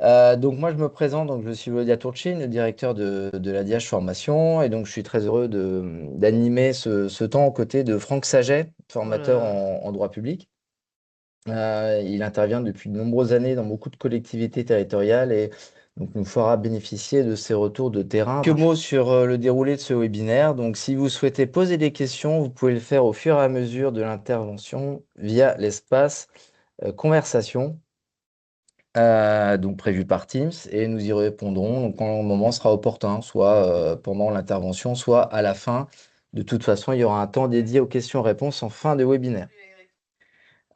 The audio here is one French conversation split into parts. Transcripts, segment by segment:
Donc moi je me présente, donc je suis Volodya Turchin, le directeur de l'ADH Formation, et donc je suis très heureux d'animer ce temps aux côtés de Franck Saget, Oh formateur là, en droit public. Il intervient depuis de nombreuses années dans beaucoup de collectivités territoriales et donc nous fera bénéficier de ses retours de terrain. Quelques mots sur le déroulé de ce webinaire. Donc si vous souhaitez poser des questions, vous pouvez le faire au fur et à mesure de l'intervention via l'espace conversation donc prévu par Teams, et nous y répondrons donc, quand le moment sera opportun, soit pendant l'intervention, soit à la fin. De toute façon, il y aura un temps dédié aux questions-réponses en fin de webinaire.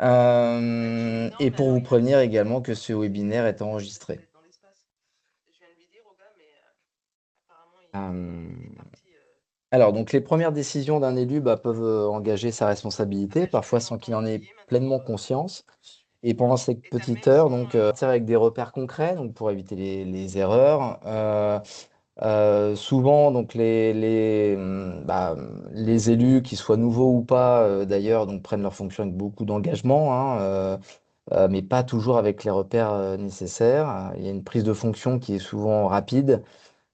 Et pour vous prévenir également que ce webinaire est enregistré. Euh, alors, donc les premières décisions d'un élu peuvent engager sa responsabilité, parfois sans qu'il en ait pleinement conscience. Et pendant cette petite heure, donc, partir avec des repères concrets, donc pour éviter les erreurs. Souvent, donc les élus, qu'ils soient nouveaux ou pas, d'ailleurs, donc prennent leurs fonctions avec beaucoup d'engagement, hein, mais pas toujours avec les repères nécessaires. Il y a une prise de fonction qui est souvent rapide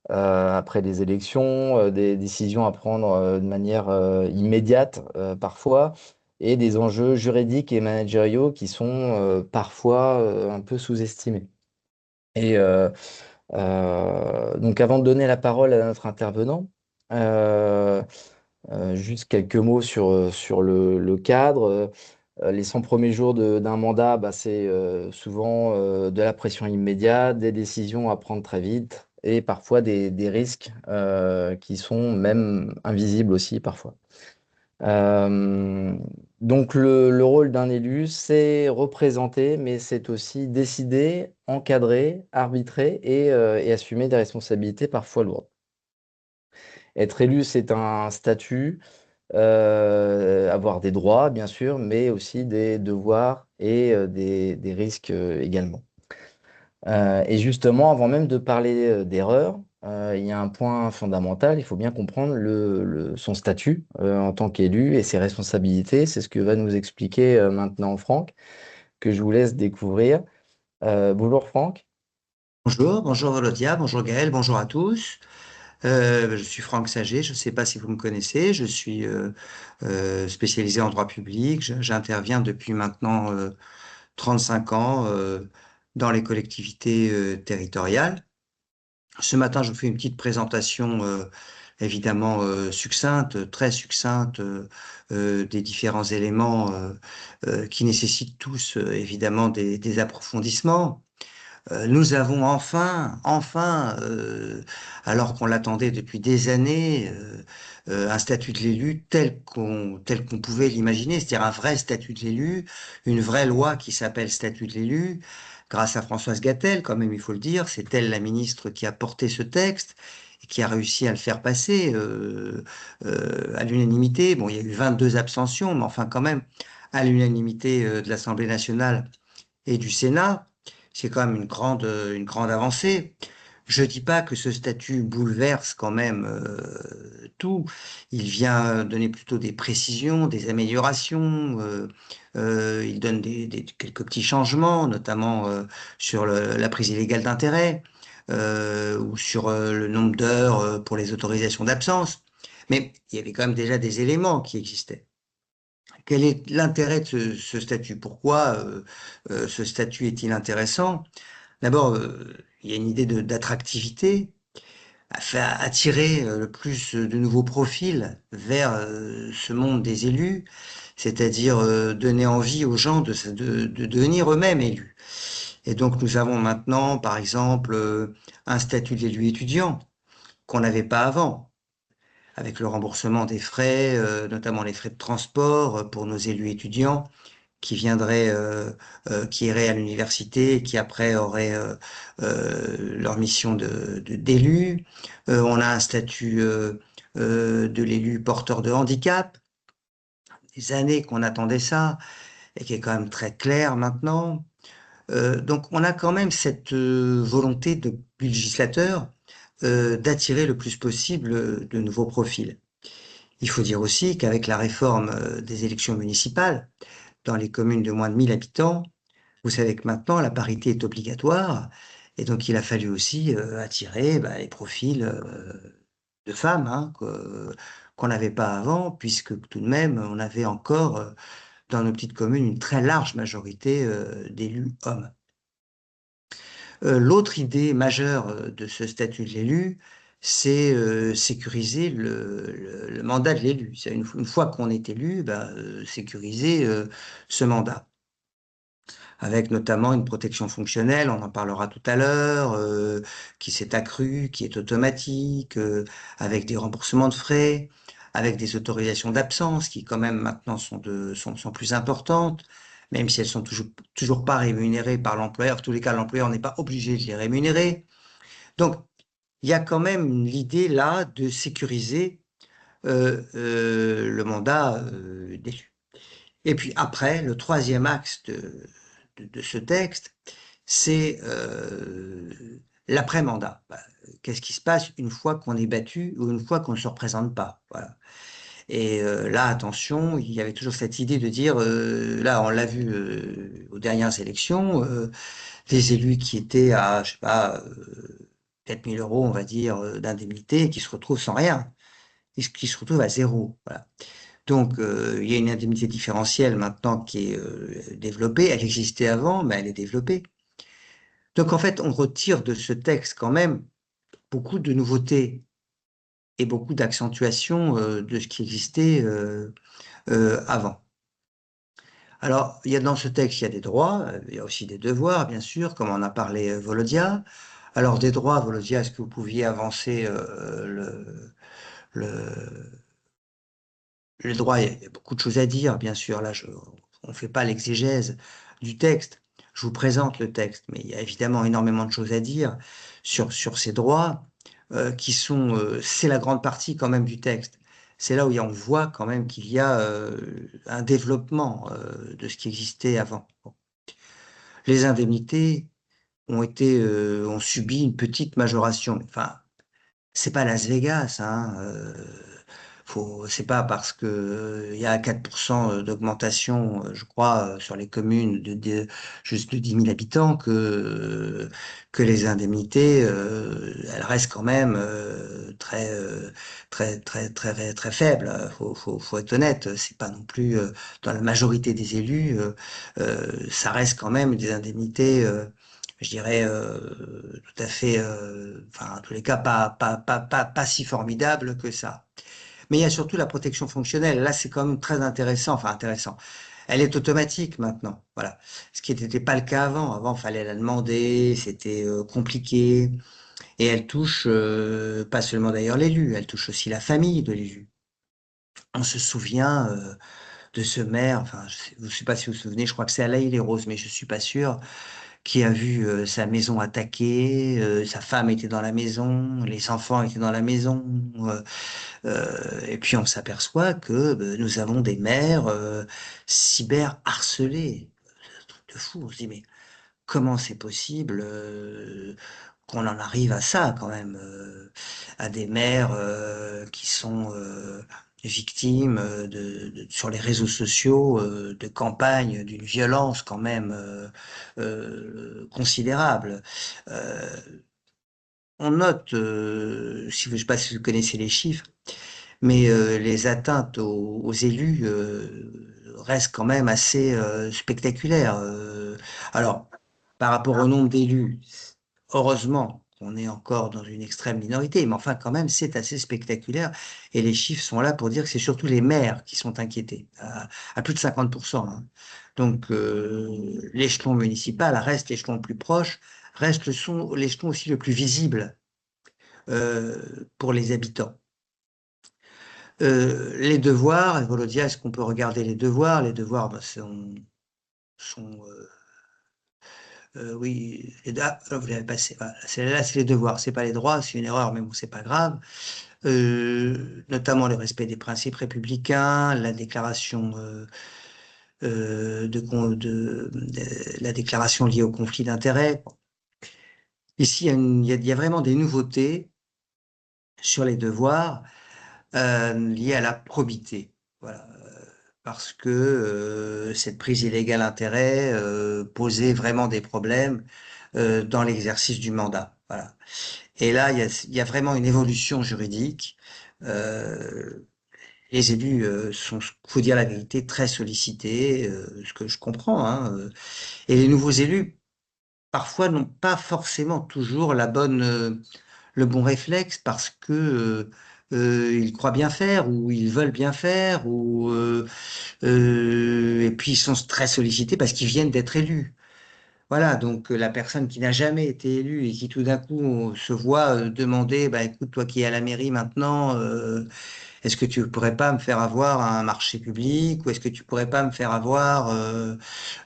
après les élections, des décisions à prendre de manière immédiate parfois, et des enjeux juridiques et managériaux qui sont parfois un peu sous-estimés. Et donc avant de donner la parole à notre intervenant, euh, juste quelques mots sur le cadre. Les 100 premiers jours d'un mandat, c'est souvent de la pression immédiate, des décisions à prendre très vite et parfois des risques qui sont même invisibles aussi parfois. Euh, donc le rôle d'un élu, c'est représenter, mais c'est aussi décider, encadrer, arbitrer et assumer des responsabilités parfois lourdes. Être élu, c'est un statut, avoir des droits, bien sûr, mais aussi des devoirs et des risques également. Et justement, avant même de parler d'erreurs, il y a un point fondamental, il faut bien comprendre son statut en tant qu'élu et ses responsabilités. C'est ce que va nous expliquer maintenant Franck, que je vous laisse découvrir. Bonjour Franck. Bonjour, bonjour Volodia, bonjour Gaël, bonjour à tous. Je suis Franck Saget, je ne sais pas si vous me connaissez, je suis spécialisé en droit public, j'interviens depuis maintenant 35 ans dans les collectivités territoriales. Ce matin, je vous fais une petite présentation évidemment succincte, très succincte des différents éléments qui nécessitent tous évidemment des approfondissements. Nous avons alors qu'on l'attendait depuis des années, un statut de l'élu tel qu'on pouvait l'imaginer, c'est-à-dire un vrai statut de l'élu, une vraie loi qui s'appelle statut de l'élu, grâce à Françoise Gatel, quand même, il faut le dire, c'est elle la ministre qui a porté ce texte et qui a réussi à le faire passer à l'unanimité. Bon, il y a eu 22 abstentions, mais enfin quand même, à l'unanimité de l'Assemblée nationale et du Sénat. C'est quand même une grande avancée. Je dis pas que ce statut bouleverse quand même tout. Il vient donner plutôt des précisions, des améliorations. Il donne quelques petits changements, notamment sur la prise illégale d'intérêt ou sur le nombre d'heures pour les autorisations d'absence. Mais il y avait quand même déjà des éléments qui existaient. Quel est l'intérêt de ce statut? Pourquoi ce statut est-il intéressant? D'abord, il y a une idée d'attractivité, à faire attirer le plus de nouveaux profils vers ce monde des élus, c'est-à-dire donner envie aux gens de devenir eux-mêmes élus. Et donc, nous avons maintenant, par exemple, un statut d'élu étudiant qu'on n'avait pas avant, avec le remboursement des frais, notamment les frais de transport pour nos élus étudiants qui viendraient, qui iraient à l'université et qui après auraient leur mission d'élu. On a un statut de l'élu porteur de handicap. Des années qu'on attendait ça et qui est quand même très clair maintenant. Donc on a quand même cette volonté du législateur d'attirer le plus possible de nouveaux profils. Il faut dire aussi qu'avec la réforme des élections municipales, dans les communes de moins de 1000 habitants, vous savez que maintenant la parité est obligatoire Et donc, il a fallu aussi attirer les profils de femmes hein, qu'on n'avait pas avant, puisque tout de même, on avait encore dans nos petites communes une très large majorité d'élus hommes. L'autre idée majeure de ce statut de l'élu, c'est sécuriser le mandat de l'élu. C'est une fois qu'on est élu, sécuriser ce mandat, avec notamment une protection fonctionnelle, on en parlera tout à l'heure, qui s'est accrue, qui est automatique, avec des remboursements de frais, avec des autorisations d'absence qui quand même maintenant sont plus importantes, même si elles sont toujours pas rémunérées par l'employeur. En tous les cas, l'employeur n'est pas obligé de les rémunérer. Donc, il y a quand même l'idée là de sécuriser le mandat d'élu. Et puis après, le troisième axe de ce texte, c'est l'après-mandat. Qu'est-ce qui se passe une fois qu'on est battu ou une fois qu'on ne se représente pas? Voilà. Et là, attention, il y avait toujours cette idée de dire, là, on l'a vu aux dernières élections, des élus qui étaient à, je sais pas, 4 000 euros, on va dire, d'indemnité, et qui se retrouvent sans rien, qui se retrouvent à zéro. Voilà. Donc, il y a une indemnité différentielle maintenant qui est développée. Elle existait avant, mais elle est développée. Donc, en fait, on retire de ce texte quand même beaucoup de nouveautés et beaucoup d'accentuation de ce qui existait avant. Alors, il y a dans ce texte, il y a des droits, il y a aussi des devoirs, bien sûr, comme en a parlé Volodia. Alors, des droits, Volodia, est-ce que vous pouviez avancer le, le droit? Il y a beaucoup de choses à dire, bien sûr. Là, on ne fait pas l'exégèse du texte. Je vous présente le texte, mais il y a évidemment énormément de choses à dire sur ces droits qui sont, c'est la grande partie quand même du texte. C'est là où on voit quand même qu'il y a un développement de ce qui existait avant. Bon. Les indemnités ont subi une petite majoration. Enfin, c'est pas Las Vegas, hein. C'est pas parce que il y a 4% d'augmentation, je crois, sur les communes juste de 10 000 habitants que les indemnités, elles restent quand même très faibles. Faut être honnête. C'est pas non plus dans la majorité des élus, ça reste quand même des indemnités. Je dirais tout à fait, enfin en tous les cas pas si formidable que ça. Mais il y a surtout la protection fonctionnelle. Là, c'est quand même très intéressant. Enfin, intéressant. Elle est automatique maintenant. Voilà. Ce qui n'était pas le cas avant. Avant, il fallait la demander. C'était compliqué. Et elle touche pas seulement d'ailleurs l'élu. Elle touche aussi la famille de l'élu. On se souvient de ce maire. Enfin, je ne sais pas si vous vous souvenez. Je crois que c'est à l'Haÿ-les-Roses, mais je suis pas sûr. Qui a vu sa maison attaquée. Sa femme était dans la maison. Les enfants étaient dans la maison. Et puis on s'aperçoit que nous avons des maires cyber-harcelés. C'est un truc de fou. On se dit, mais comment c'est possible qu'on en arrive à ça quand même, à des maires qui sont victimes sur les réseaux sociaux de campagnes d'une violence quand même considérable. Euh, on note, si vous, je sais pas si vous connaissez les chiffres, mais les atteintes aux élus restent quand même assez spectaculaires. Alors, par rapport au nombre d'élus, heureusement qu'on est encore dans une extrême minorité, mais enfin quand même c'est assez spectaculaire et les chiffres sont là pour dire que c'est surtout les maires qui sont inquiétés, à plus de 50%. Hein. Donc l'échelon municipal reste l'échelon le plus proche, reste l'échelon aussi le plus visible pour les habitants. Les devoirs, Volodia, est-ce qu'on peut regarder les devoirs? Les devoirs sont oui, vous l'avez passé. Voilà. Là, c'est les devoirs, c'est pas les droits, c'est une erreur, mais bon, c'est pas grave. Notamment le respect des principes républicains, la déclaration la déclaration liée au conflit d'intérêts. Ici, il y a vraiment des nouveautés sur les devoirs liées à la probité. Voilà. Parce que cette prise illégale d'intérêt posait vraiment des problèmes dans l'exercice du mandat. Voilà. Et là, il y a vraiment une évolution juridique. Euh, les élus sont, faut dire la vérité, très sollicités, ce que je comprends, hein, et les nouveaux élus, parfois, n'ont pas forcément toujours le bon réflexe parce que ils croient bien faire ou ils veulent bien faire et puis ils sont très sollicités parce qu'ils viennent d'être élus. Voilà, donc la personne qui n'a jamais été élue et qui tout d'un coup se voit demander, bah écoute, toi qui es à la mairie maintenant, est-ce que tu pourrais pas me faire avoir un marché public ou est-ce que tu pourrais pas me faire avoir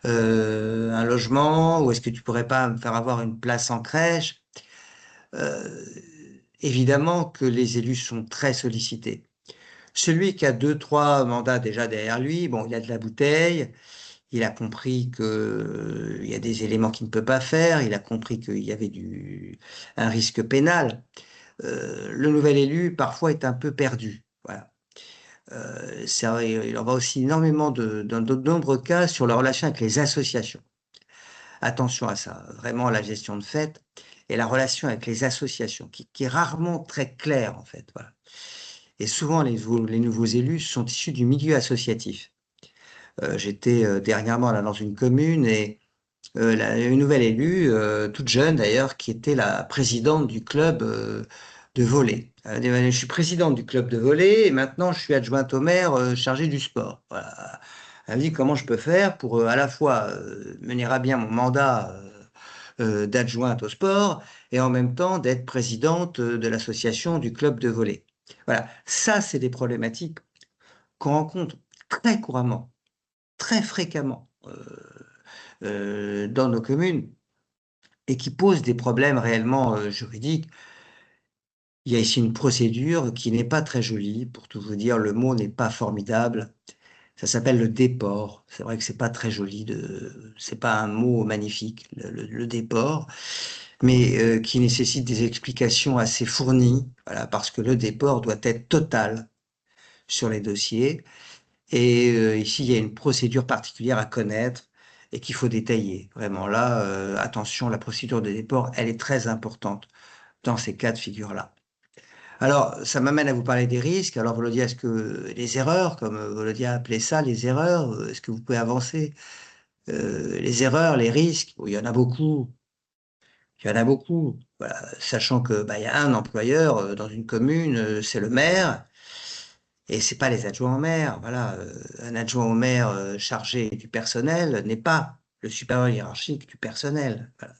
un logement ou est-ce que tu pourrais pas me faire avoir une place en crèche? Euh, Évidemment que les élus sont très sollicités. Celui qui a deux, trois mandats déjà derrière lui, bon, il a de la bouteille, il a compris que il y a des éléments qu'il ne peut pas faire, il a compris qu'il y avait un risque pénal. Le nouvel élu, parfois, est un peu perdu. Voilà. Il en va aussi énormément dans de nombreux cas sur la relation avec les associations. Attention à ça, vraiment la gestion de fait et la relation avec les associations, qui est rarement très claire en fait. Voilà. Et souvent, les nouveaux élus sont issus du milieu associatif. J'étais dernièrement là dans une commune et une nouvelle élue, toute jeune d'ailleurs, qui était la présidente du club de volley. Elle a dit, je suis présidente du club de volley et maintenant je suis adjointe au maire chargée du sport. Voilà. Elle me dit comment je peux faire pour à la fois mener à bien mon mandat d'adjointe au sport et en même temps d'être présidente de l'association du club de volley. Voilà, ça c'est des problématiques qu'on rencontre très couramment, très fréquemment dans nos communes et qui posent des problèmes réellement juridiques. Il y a ici une procédure qui n'est pas très jolie, pour tout vous dire, le mot n'est pas formidable. Ça s'appelle le déport. C'est vrai que c'est pas très joli c'est pas un mot magnifique, le déport, mais qui nécessite des explications assez fournies, voilà, parce que le déport doit être total sur les dossiers. Et ici, il y a une procédure particulière à connaître et qu'il faut détailler. Vraiment, là, attention, la procédure de déport, elle est très importante dans ces cas de figure-là. Alors, ça m'amène à vous parler des risques. Alors, Volodya, est-ce que les erreurs, comme Volodya appelait ça, les erreurs, est-ce que vous pouvez avancer? Les erreurs, les risques, bon, il y en a beaucoup. Il y en a beaucoup. Voilà. Sachant que bah, il y a un employeur dans une commune, c'est le maire, et c'est pas les adjoints au maire. Voilà, un adjoint au maire chargé du personnel n'est pas le supérieur hiérarchique du personnel. Voilà.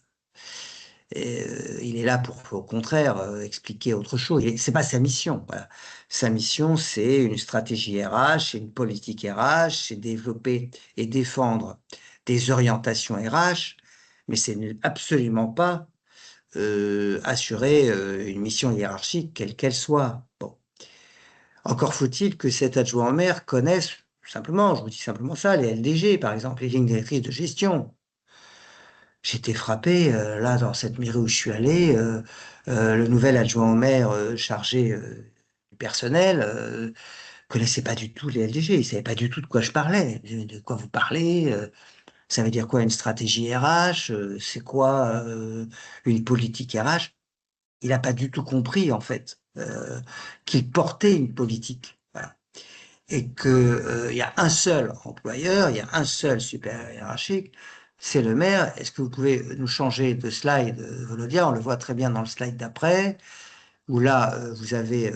Et, il est là pour, au contraire, expliquer autre chose. C'est pas sa mission. Voilà. Sa mission, c'est une stratégie RH, c'est une politique RH, c'est développer et défendre des orientations RH, mais c'est absolument pas assurer une mission hiérarchique, quelle qu'elle soit. Bon. Encore faut-il que cet adjoint au maire connaisse simplement, je vous dis simplement ça, les LDG, par exemple, les lignes directrices de gestion. J'étais frappé, là, dans cette mairie où je suis allé, le nouvel adjoint au maire chargé du personnel connaissait pas du tout les LDG, il savait pas du tout de quoi je parlais. De quoi vous parlez? Ça veut dire quoi une stratégie RH? C'est quoi une politique RH? Il n'a pas du tout compris, en fait, qu'il portait une politique. Voilà. Et que il y a un seul employeur, il y a un seul supérieur hiérarchique, c'est le maire. Est-ce que vous pouvez nous changer de slide, Volodia? On le voit très bien dans le slide d'après, où là, vous avez,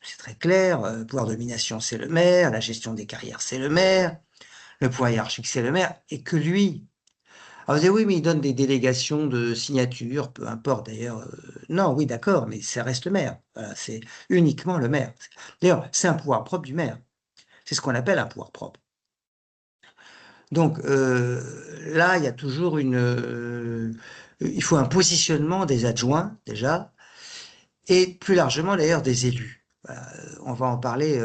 c'est très clair, pouvoir de domination, c'est le maire, la gestion des carrières, c'est le maire, le pouvoir hiérarchique, c'est le maire, et que lui, alors vous dites, oui, mais il donne des délégations de signature, peu importe d'ailleurs. Non, oui, d'accord, mais ça reste le maire. Voilà, c'est uniquement le maire. D'ailleurs, c'est un pouvoir propre du maire. C'est ce qu'on appelle un pouvoir propre. Donc là, il y a toujours il faut un positionnement des adjoints déjà, et plus largement d'ailleurs des élus. Voilà, on va en parler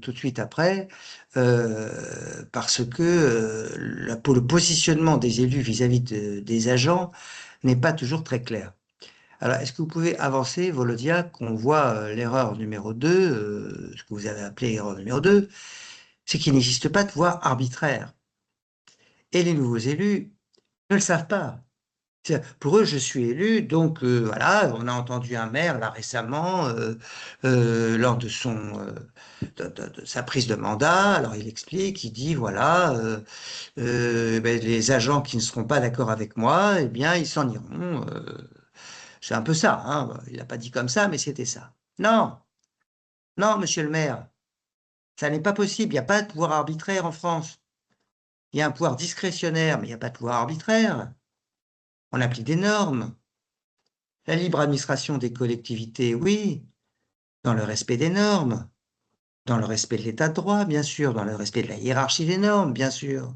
tout de suite après, parce que pour le positionnement des élus vis-à-vis des agents n'est pas toujours très clair. Alors, est-ce que vous pouvez avancer, Volodia, qu'on voit l'erreur numéro 2, ce que vous avez appelé erreur numéro 2, c'est qu'il n'existe pas de voie arbitraire. Et les nouveaux élus ne le savent pas. Pour eux, je suis élu, donc voilà, on a entendu un maire là récemment lors de de sa prise de mandat. Alors il explique, il dit voilà, ben, les agents qui ne seront pas d'accord avec moi, eh bien ils s'en iront. C'est un peu ça, hein. Il n'a pas dit comme ça, mais c'était ça. Non, non, monsieur le maire, ça n'est pas possible. Il n'y a pas de pouvoir arbitraire en France. Il y a un pouvoir discrétionnaire, mais il n'y a pas de pouvoir arbitraire. On applique des normes. La libre administration des collectivités, oui, dans le respect des normes, dans le respect de l'état de droit, bien sûr, dans le respect de la hiérarchie des normes, bien sûr.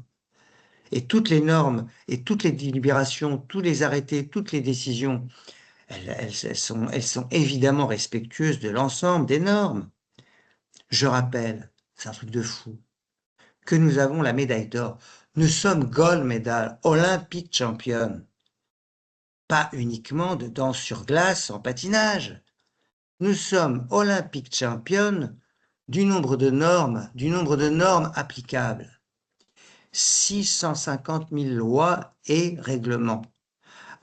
Et toutes les normes et toutes les délibérations, tous les arrêtés, toutes les décisions, elles sont évidemment respectueuses de l'ensemble des normes. Je rappelle, c'est un truc de fou, que nous avons la médaille d'or. Nous sommes gold medal, olympic champion, pas uniquement de danse sur glace en patinage. Nous sommes olympic champion du nombre de normes applicables. 650 000 lois et règlements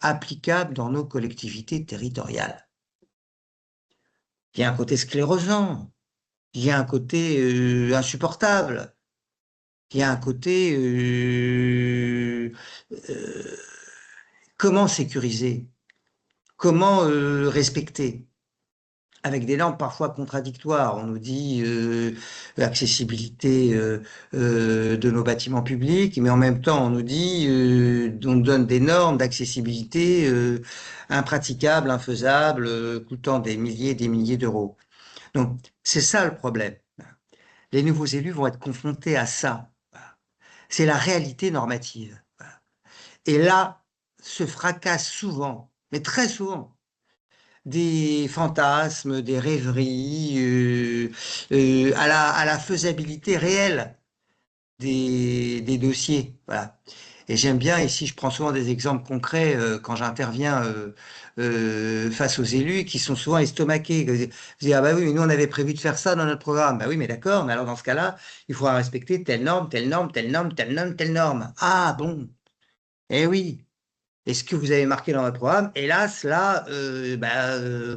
applicables dans nos collectivités territoriales. Il y a un côté sclérosant, il y a un côté insupportable, il y a un côté euh, comment sécuriser, comment respecter, avec des normes parfois contradictoires. On nous dit l'accessibilité de nos bâtiments publics, mais en même temps, on nous dit, on nous donne des normes d'accessibilité impraticables, infaisables, coûtant des milliers d'euros. Donc, c'est ça le problème. Les nouveaux élus vont être confrontés à ça. C'est la réalité normative. Et là, se fracassent souvent, mais très souvent, des fantasmes, des rêveries, à la faisabilité réelle des dossiers. Voilà. Et j'aime bien, ici, je prends souvent des exemples concrets quand j'interviens face aux élus qui sont souvent estomaqués. Vous dites, ah bah oui, mais nous, on avait prévu de faire ça dans notre programme. Bah oui, mais d'accord, mais alors dans ce cas-là, il faudra respecter telle norme, telle norme, telle norme, telle norme, telle norme. Ah bon, eh oui. Et ce que vous avez marqué dans votre programme, hélas, là,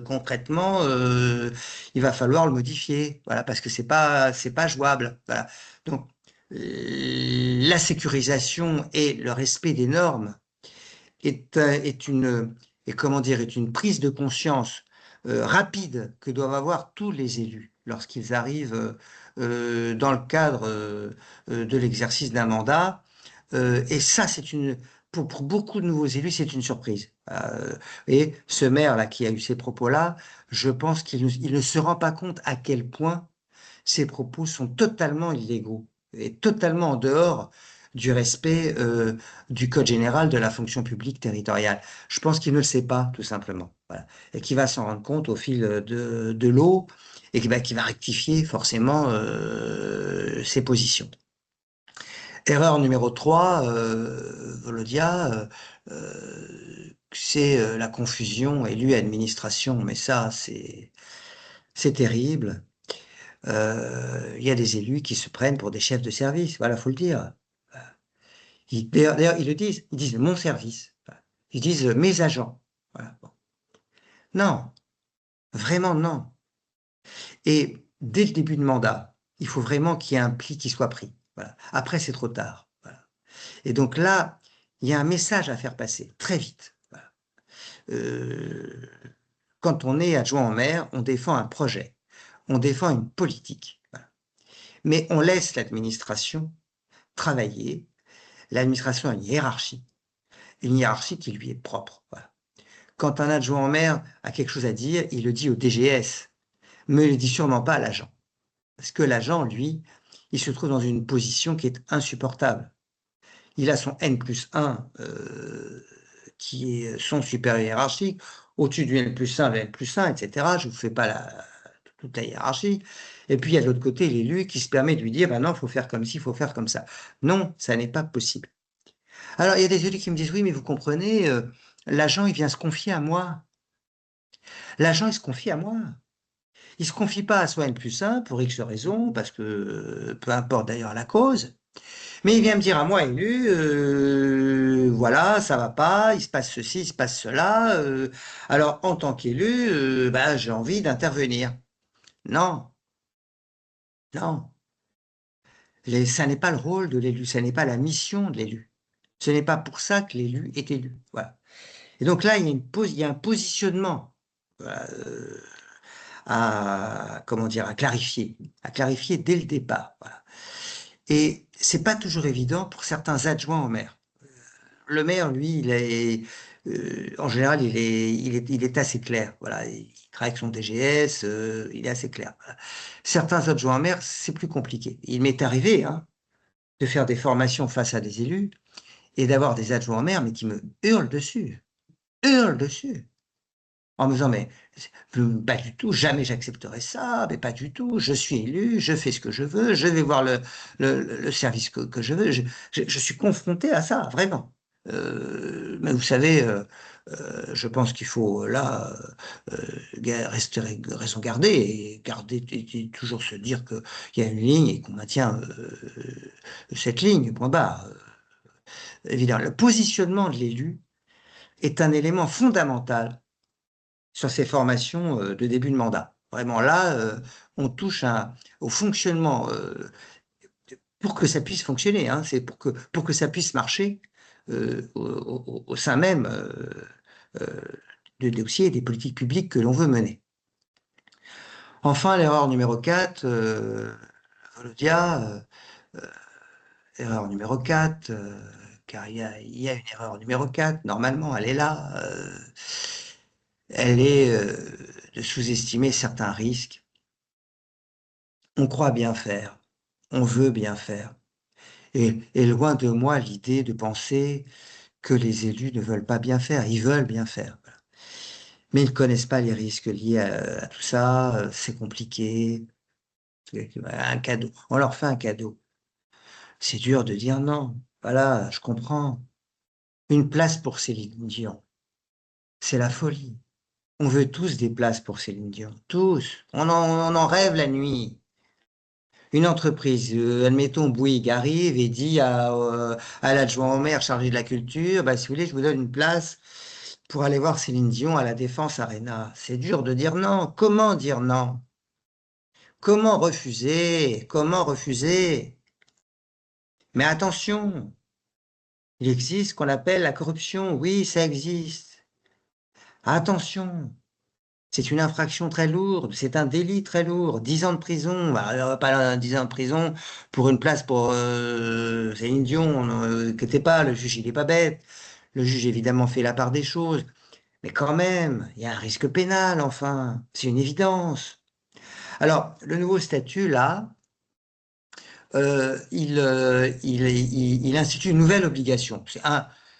concrètement, il va falloir le modifier, voilà, parce que c'est pas jouable, voilà. Donc, la sécurisation et le respect des normes est comment dire, est une prise de conscience rapide que doivent avoir tous les élus lorsqu'ils arrivent dans le cadre de l'exercice d'un mandat. Et ça, pour beaucoup de nouveaux élus, c'est une surprise. Et ce maire-là qui a eu ces propos-là, je pense il ne se rend pas compte à quel point ces propos sont totalement illégaux et totalement en dehors du respect du Code général de la fonction publique territoriale. Je pense qu'il ne le sait pas, tout simplement. Voilà. Et qu'il va s'en rendre compte au fil de l'eau et qu'il va rectifier forcément ses positions. Erreur numéro 3, Volodia, c'est la confusion élu-administration. Mais ça, c'est terrible. Il y a des élus qui se prennent pour des chefs de service. Voilà, faut le dire. D'ailleurs, ils disent mon service. Voilà. Ils disent mes agents. Voilà. Bon. Non, vraiment non. Et dès le début de mandat, il faut vraiment qu'il y ait un pli qui soit pris. Voilà. Après, c'est trop tard. Voilà. Et donc là, il y a un message à faire passer très vite. Voilà. Euh, Quand on est adjoint au maire, on défend un projet, on défend une politique. Voilà. Mais on laisse l'administration travailler. L'administration a une hiérarchie qui lui est propre. Voilà. Quand un adjoint au maire a quelque chose à dire, il le dit au DGS, mais il ne le dit sûrement pas à l'agent. Parce que l'agent, lui, il se trouve dans une position qui est insupportable. Il a son N+1 qui est son supérieur hiérarchique, au-dessus du N+1, le N+1, etc. Je ne vous fais pas toute la hiérarchie. Et puis, il y a de l'autre côté l'élu qui se permet de lui dire, ben non, il faut faire comme ci, il faut faire comme ça. Non, ça n'est pas possible. Alors, il y a des élus qui me disent, oui, mais vous comprenez, l'agent, il vient se confier à moi. L'agent, il se confie à moi. Il se confie pas à soi N+1 pour X raisons, parce que peu importe d'ailleurs la cause, Mais il vient me dire à moi, élu, voilà, ça va pas, il se passe ceci, il se passe cela. Alors, en tant qu'élu, bah, j'ai envie d'intervenir. Non, non. Ça n'est pas le rôle de l'élu, ça n'est pas la mission de l'élu. Ce n'est pas pour ça que l'élu est élu. Voilà. Et donc là, il y a un positionnement voilà, comment dire, à clarifier dès le départ. Voilà. Et c'est pas toujours évident pour certains adjoints au maire. Le maire, lui, en général, il est assez clair. Voilà, il travaille avec son DGS, il est assez clair. Voilà. Certains adjoints au maire, c'est plus compliqué. Il m'est arrivé hein, de faire des formations face à des élus et d'avoir des adjoints au maire, mais qui me hurlent dessus, en me disant, mais pas du tout, jamais j'accepterai ça, mais pas du tout, je suis élu, je fais ce que je veux, je vais voir le service que je veux, je suis confronté à ça, vraiment. Mais vous savez, je pense qu'il faut là rester raison garder et garder et toujours se dire qu'il y a une ligne et qu'on maintient cette ligne, point barre. Évidemment, le positionnement de l'élu est un élément fondamental sur ces formations de début de mandat. Vraiment là, on touche au fonctionnement pour que ça puisse fonctionner. Hein, c'est pour que ça puisse marcher au sein même euh, des dossiers et des politiques publiques que l'on veut mener. Enfin, l'erreur numéro 4, Volodia, erreur numéro 4, car il y a une erreur numéro 4, normalement, elle est là. Elle est de sous-estimer certains risques. On croit bien faire, on veut bien faire. Et loin de moi l'idée de penser que les élus ne veulent pas bien faire, ils veulent bien faire. Voilà. Mais ils ne connaissent pas les risques liés à tout ça, c'est compliqué. Un cadeau, on leur fait un cadeau. C'est dur de dire non. Voilà, je comprends. Une place pour Céline Dion, c'est la folie. On veut tous des places pour Céline Dion, tous. On en rêve la nuit. Une entreprise, admettons Bouygues, arrive et dit à l'adjoint au maire chargé de la culture, bah, si vous voulez, je vous donne une place pour aller voir Céline Dion à la Défense Arena. C'est dur de dire non. Comment dire non? Comment refuser? Comment refuser? Mais attention, il existe ce qu'on appelle la corruption. Oui, ça existe. Attention, c'est une infraction très lourde, c'est un délit très lourd. 10 ans de prison, bah, pas 10 ans de prison pour une place pour Céline Dion, inquiétez pas, le juge il est pas bête. Le juge évidemment fait la part des choses, mais quand même, il y a un risque pénal, enfin, c'est une évidence. Alors, le nouveau statut, là, il institue une nouvelle obligation.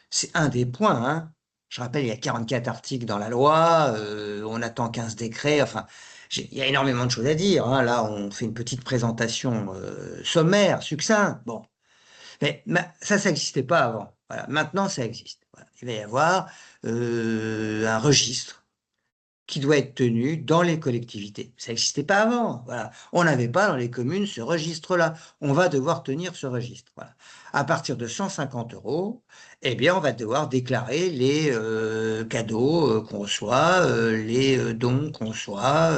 C'est un des points, hein. Je rappelle, il y a 44 articles dans la loi, on attend 15 décrets, enfin, il y a énormément de choses à dire. Hein. Là, on fait une petite présentation sommaire, succincte. Bon, mais ça n'existait pas avant. Voilà. Maintenant, ça existe. Voilà. Il va y avoir un registre qui doit être tenu dans les collectivités. Ça n'existait pas avant. Voilà. On n'avait pas dans les communes ce registre-là. On va devoir tenir ce registre. Voilà. À partir de 150 euros, eh bien, on va devoir déclarer les cadeaux qu'on reçoit, les dons qu'on reçoit.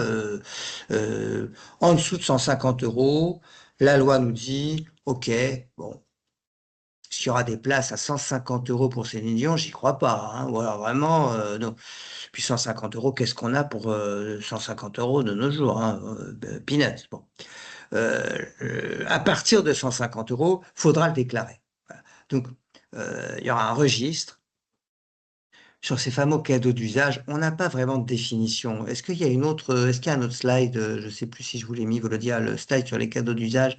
En dessous de 150 euros, la loi nous dit, OK, bon, s'il y aura des places à 150 euros pour Céline Dion, j'y crois pas. Hein. Voilà, vraiment, non. Puis 150 euros, qu'est-ce qu'on a pour 150 euros de nos jours hein, peanuts. Bon. À partir de 150 euros, faudra le déclarer. Voilà. Donc, il y aura un registre sur ces fameux cadeaux d'usage. On n'a pas vraiment de définition. Est-ce qu'il y a un autre slide? Je ne sais plus si je vous l'ai mis, Volodia, le slide sur les cadeaux d'usage.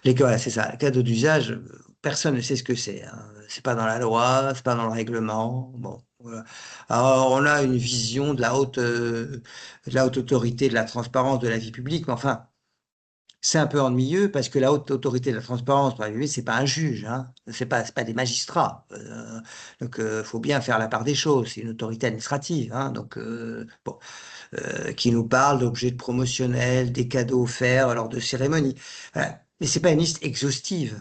Voilà, c'est ça. Les cadeaux d'usage, personne ne sait ce que c'est. Hein. C'est pas dans la loi, c'est pas dans le règlement. Bon, voilà. Alors, on a une vision de la haute autorité de la transparence de la vie publique, mais enfin, c'est un peu ennuyeux parce que la haute autorité de la transparence, c'est pas un juge, hein. C'est pas des magistrats. Donc, faut bien faire la part des choses. C'est une autorité administrative, hein. Donc, bon, qui nous parle d'objets promotionnels, des cadeaux offerts lors de cérémonies. Voilà. Mais c'est pas une liste exhaustive.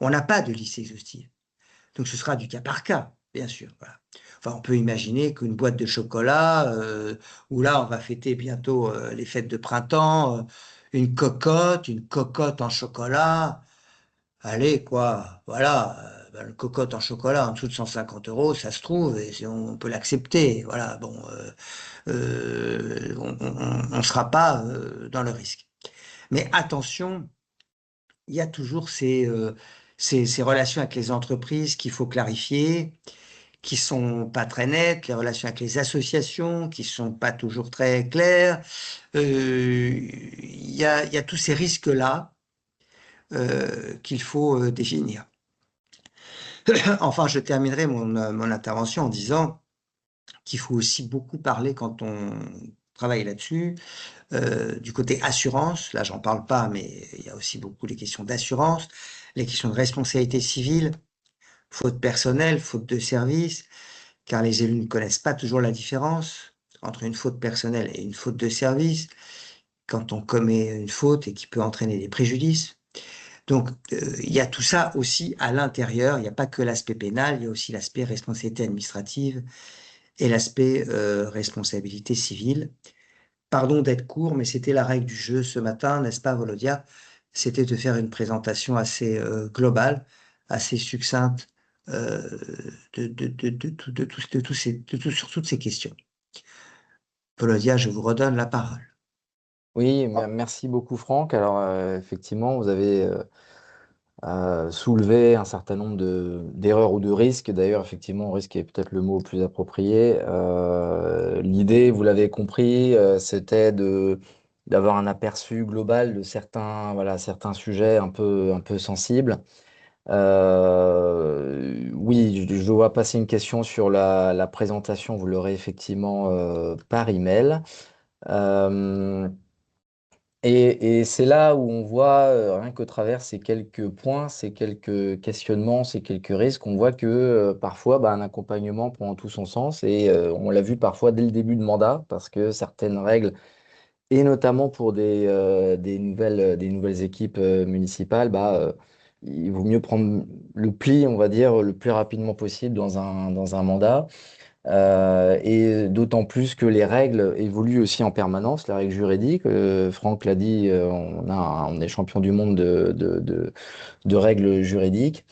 On n'a pas de liste exhaustive. Donc ce sera du cas par cas, bien sûr. Voilà. Enfin, on peut imaginer qu'une boîte de chocolat, où là, on va fêter bientôt les fêtes de printemps, une cocotte en chocolat. Allez, quoi, voilà, ben, le cocotte en chocolat en dessous de 150 euros, ça se trouve, et on peut l'accepter. Voilà, bon, on ne sera pas dans le risque. Mais attention, il y a toujours ces relations avec les entreprises qu'il faut clarifier, qui sont pas très nettes, les relations avec les associations qui sont pas toujours très claires. Il y a tous ces risques-là qu'il faut définir. Enfin, je terminerai mon intervention en disant qu'il faut aussi beaucoup parler quand on travaille là-dessus, du côté assurance. Là, j'en parle pas, mais il y a aussi beaucoup les questions d'assurance, les questions de responsabilité civile, faute personnelle, faute de service, car les élus ne connaissent pas toujours la différence entre une faute personnelle et une faute de service, quand on commet une faute et qui peut entraîner des préjudices. Donc, il y a tout ça aussi à l'intérieur. Il n'y a pas que l'aspect pénal, il y a aussi l'aspect responsabilité administrative et l'aspect responsabilité civile. Pardon d'être court, mais c'était la règle du jeu ce matin, n'est-ce pas, Volodia? C'était de faire une présentation assez globale, assez succincte sur toutes ces questions. Volodia, je vous redonne la parole. Oui, merci beaucoup Franck. Alors effectivement, vous avez soulevé un certain nombre d'erreurs ou de risques. D'ailleurs, effectivement, risque est peut-être le mot plus approprié. L'idée, vous l'avez compris, c'était d'avoir un aperçu global de certains, voilà, certains sujets un peu sensibles. Oui, je dois passer une question sur la présentation. Vous l'aurez effectivement par email. Euh, et c'est là où on voit, rien qu'au travers ces quelques points, ces quelques questionnements, ces quelques risques, on voit que parfois, bah, un accompagnement prend tout son sens. Et on l'a vu parfois dès le début de mandat, parce que certaines règles, et notamment pour des nouvelles équipes municipales, bah, il vaut mieux prendre le pli, on va dire, le plus rapidement possible dans un mandat. Et d'autant plus que les règles évoluent aussi en permanence, les règles juridiques. Franck l'a dit, on est champion du monde de règles juridiques.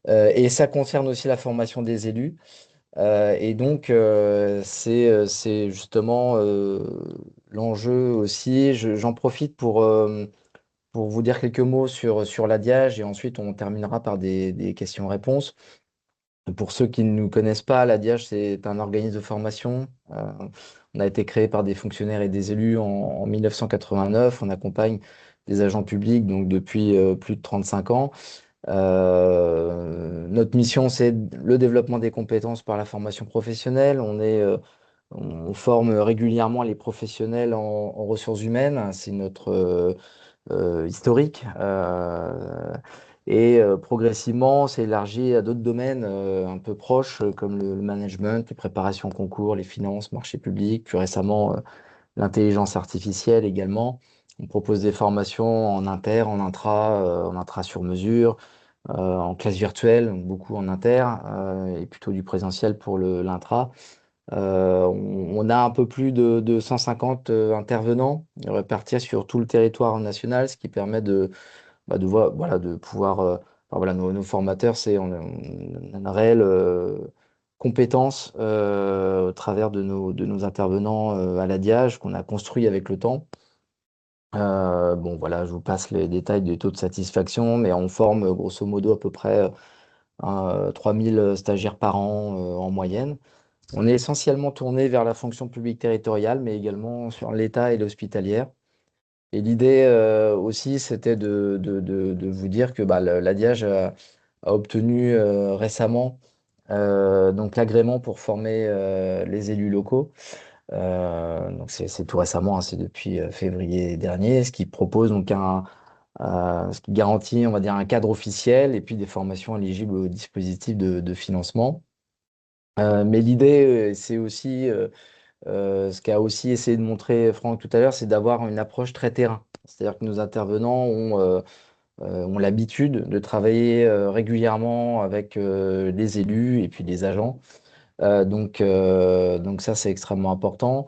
Et ça concerne aussi la formation des élus. Et donc, c'est justement l'enjeu aussi. J'en profite pour vous dire quelques mots sur la Diage et ensuite on terminera par des questions-réponses. Pour ceux qui ne nous connaissent pas, la DIAGE, c'est un organisme de formation. On a été créé par des fonctionnaires et des élus en 1989. On accompagne des agents publics donc depuis plus de 35 ans. Notre mission, c'est le développement des compétences par la formation professionnelle. On forme régulièrement les professionnels en ressources humaines. C'est notre historique. Et progressivement, c'est élargi à d'autres domaines un peu proches, comme le management, les préparations au concours, les finances, marchés publics, plus récemment l'intelligence artificielle également. On propose des formations en inter, en intra sur mesure, en classe virtuelle, donc beaucoup en inter, et plutôt du présentiel pour l'intra. On a un peu plus de 150 intervenants répartis sur tout le territoire national, ce qui permet voilà, de pouvoir. Enfin, voilà, nos formateurs, on a une réelle compétence au travers de nos intervenants à la Diage qu'on a construit avec le temps. Bon, voilà, je vous passe les détails des taux de satisfaction, mais on forme grosso modo à peu près 3000 stagiaires par an en moyenne. On est essentiellement tourné vers la fonction publique territoriale, mais également sur l'État et l'hospitalière. Et l'idée aussi, c'était de vous dire que bah, la Diage a obtenu récemment donc l'agrément pour former les élus locaux. Donc c'est tout récemment, hein, c'est depuis février dernier, ce qui propose donc ce qui garantit, on va dire, un cadre officiel et puis des formations éligibles au dispositif de financement. Mais l'idée, c'est aussi ce qu'a aussi essayé de montrer Franck tout à l'heure, c'est d'avoir une approche très terrain. C'est-à-dire que nos intervenants ont ont l'habitude de travailler régulièrement avec les élus et puis les agents. Donc ça, c'est extrêmement important.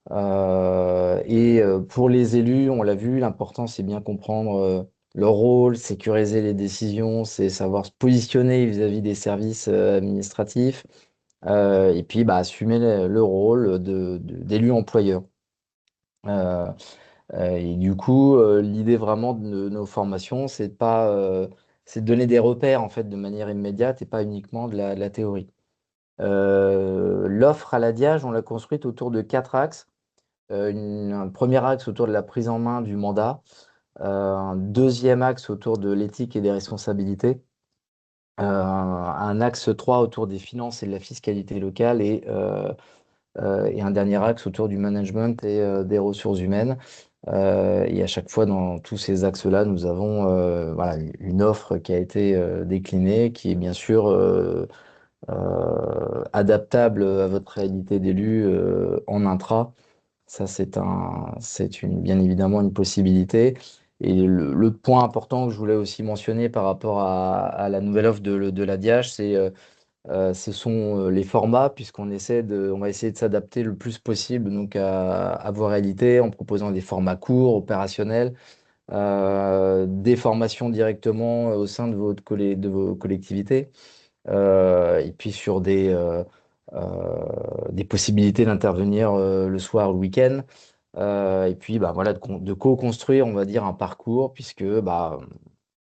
Pour les élus, on l'a vu, l'important, c'est bien comprendre leur rôle, sécuriser les décisions, c'est savoir se positionner vis-à-vis des services administratifs, et puis bah, assumer le rôle d'élu employeur. Euh, et du coup, l'idée vraiment de nos formations, c'est de pas, c'est de donner des repères en fait de manière immédiate et pas uniquement de la théorie. L'offre à la Diage, on l'a construite autour de quatre axes. Un premier axe autour de la prise en main du mandat, un deuxième axe autour de l'éthique et des responsabilités, un axe 3 autour des finances et de la fiscalité locale et un dernier axe autour du management et des ressources humaines. Et à chaque fois, dans tous ces axes-là, nous avons voilà, une offre qui a été déclinée, qui est bien sûr adaptable à votre réalité d'élu en intra. Ça, bien évidemment une possibilité. Et le point important que je voulais aussi mentionner par rapport à la nouvelle offre de la DIAH, ce sont les formats, on va essayer de s'adapter le plus possible donc à vos réalités en proposant des formats courts, opérationnels, des formations directement au sein de vos collectivités, et puis sur des possibilités d'intervenir le soir ou le week-end. Et puis bah, voilà, de co-construire, on va dire, un parcours, puisque bah,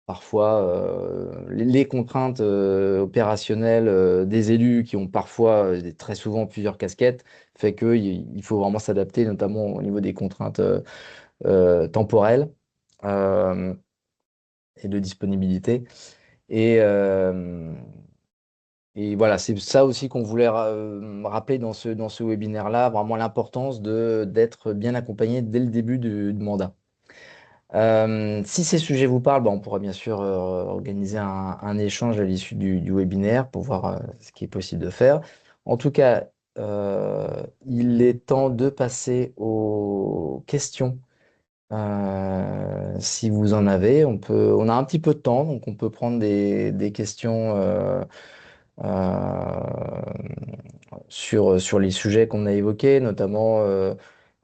parfois les contraintes opérationnelles des élus qui ont parfois, très souvent, plusieurs casquettes, fait qu'il faut vraiment s'adapter, notamment au niveau des contraintes temporelles euh, et de disponibilité. Et, euh, et voilà, c'est ça aussi qu'on voulait rappeler dans ce webinaire-là, vraiment l'importance d'être bien accompagné dès le début du mandat. Si ces sujets vous parlent, bah, on pourra bien sûr organiser un échange à l'issue du webinaire pour voir ce qui est possible de faire. En tout cas, il est temps de passer aux questions. Si vous en avez, on a un petit peu de temps, donc on peut prendre des questions sur les sujets qu'on a évoqués, notamment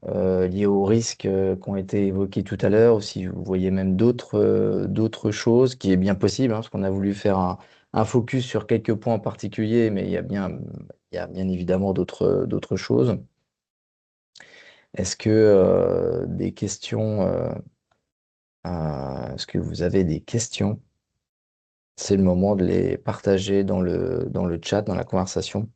liés aux risques qui ont été évoqués tout à l'heure, ou si vous voyez même d'autres choses, qui est bien possible, hein, parce qu'on a voulu faire un focus sur quelques points en particulier, mais il y a bien évidemment d'autres choses. Est-ce que vous avez des questions? C'est le moment de les partager dans le chat, dans la conversation.